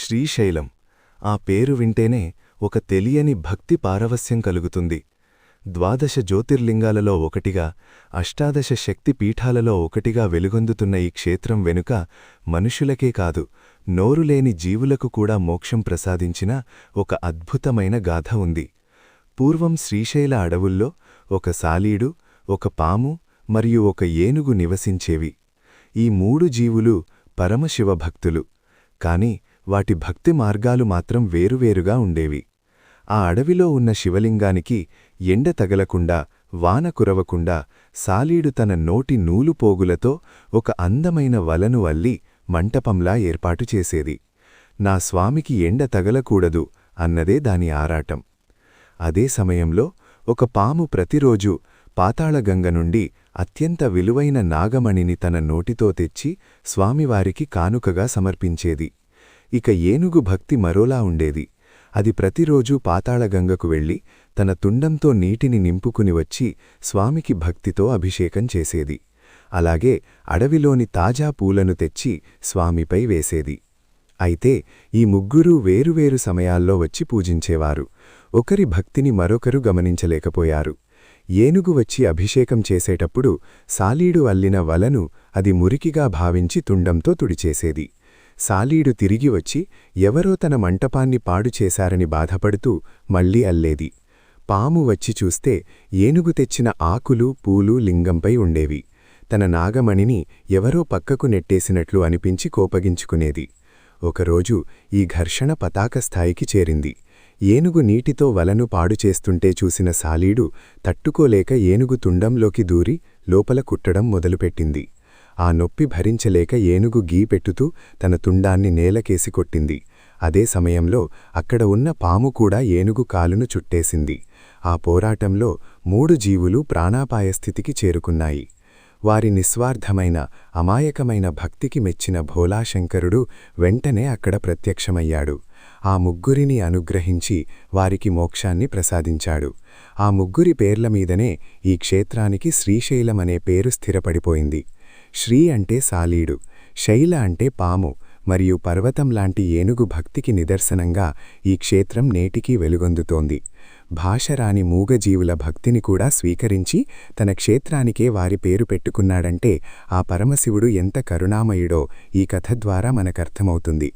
శ్రీశైలం ఆ పేరు వింటేనే ఒక తెలియని భక్తి పారవస్యం కలుగుతుంది. ద్వాదశ జ్యోతిర్లింగాలలో ఒకటిగా, అష్టాదశ శక్తి పీఠాలలో ఒకటిగా వెలుగొందుతున్న ఈ క్షేత్రం వెనుక మనుషులకే కాదు, నోరులేని జీవులకు కూడా మోక్షం ప్రసాదించిన ఒక అద్భుతమైన గాథ ఉంది. పూర్వం శ్రీశైల అడవుల్లో ఒక సాలీడు, ఒక పాము మరియు ఒక ఏనుగు నివసించేవి. ఈ మూడు జీవులు పరమశివభక్తులు. కాని వాటి భక్తి మార్గాలు మాత్రం వేరువేరుగా ఉండేవి. ఆ అడవిలో ఉన్న శివలింగానికి ఎండ తగలకుండా, వాన కురవకుండా సాలీడు తన నోటి నూలుపోగులతో ఒక అందమైన వలను అల్లి మంటపంలా ఏర్పాటు చేసేది. నా స్వామికి ఎండ తగలకూడదు అన్నదే దాని ఆరాటం. అదే సమయంలో ఒక పాము ప్రతిరోజూ పాతాళగంగ నుండి అత్యంత విలువైన నాగమణిని తన నోటితో తెచ్చి స్వామివారికి కానుకగా సమర్పించేది. ఇక ఏనుగు భక్తి మరోలా ఉండేది. అది ప్రతిరోజూ పాతాళగంగకు వెళ్లి తన తుండంతో నీటిని నింపుకుని వచ్చి స్వామికి భక్తితో అభిషేకం చేసేది. అలాగే అడవిలోని తాజా పూలను తెచ్చి స్వామిపై వేసేది. అయితే ఈ ముగ్గురూ వేరువేరు సమయాల్లో వచ్చి పూజించేవారు. ఒకరి భక్తిని మరొకరు గమనించలేకపోయారు. ఏనుగు వచ్చి అభిషేకం చేసేటప్పుడు సాలీడు అల్లిన వలను అది మురికిగా భావించి తుండంతో తుడిచేసేది. సాలీడు తిరిగి వచ్చి ఎవరో తన మంటపాన్ని పాడు చేశారని బాధపడుతూ మళ్లీ అల్లేది. పాము వచ్చి చూస్తే ఏనుగు తెచ్చిన ఆకులు, పూలు లింగంపై ఉండేవి. తన నాగమణిని ఎవరో పక్కకు నెట్టేసినట్లు అనిపించి కోపగించుకునేది. ఒకరోజు ఈ ఘర్షణ పతాక స్థాయికి చేరింది. ఏనుగు నీటితో వలను పాడుచేస్తుంటే చూసిన సాలీడు తట్టుకోలేక ఏనుగు తుండంలోకి దూరి లోపల కుట్టడం మొదలుపెట్టింది. ఆ నొప్పి భరించలేక ఏనుగు గీపెట్టుతూ తన తుండాన్ని నేలకేసి కొట్టింది. అదే సమయంలో అక్కడ ఉన్న పాము కూడా ఏనుగు కాలును చుట్టేసింది. ఆ పోరాటంలో మూడు జీవులు ప్రాణాపాయస్థితికి చేరుకున్నాయి. వారి నిస్వార్థమైన, అమాయకమైన భక్తికి మెచ్చిన భోలాశంకరుడు వెంటనే అక్కడ ప్రత్యక్షమయ్యాడు. ఆ ముగ్గురిని అనుగ్రహించి వారికి మోక్షాన్ని ప్రసాదించాడు. ఆ ముగ్గురి పేర్లమీదనే ఈ క్షేత్రానికి శ్రీశైలమనే పేరు స్థిరపడిపోయింది. శ్రీ అంటే సాలీడు, శైల అంటే పాము మరియు పర్వతంలాంటి ఏనుగు భక్తికి నిదర్శనంగా ఈ క్షేత్రం నేటికీ వెలుగొందుతోంది. భాషరాని మూగజీవుల భక్తిని కూడా స్వీకరించి తన క్షేత్రానికే వారి పేరు పెట్టుకున్నాడంటే ఆ పరమశివుడు ఎంత కరుణామయుడో ఈ కథ ద్వారా మనకర్థమవుతుంది.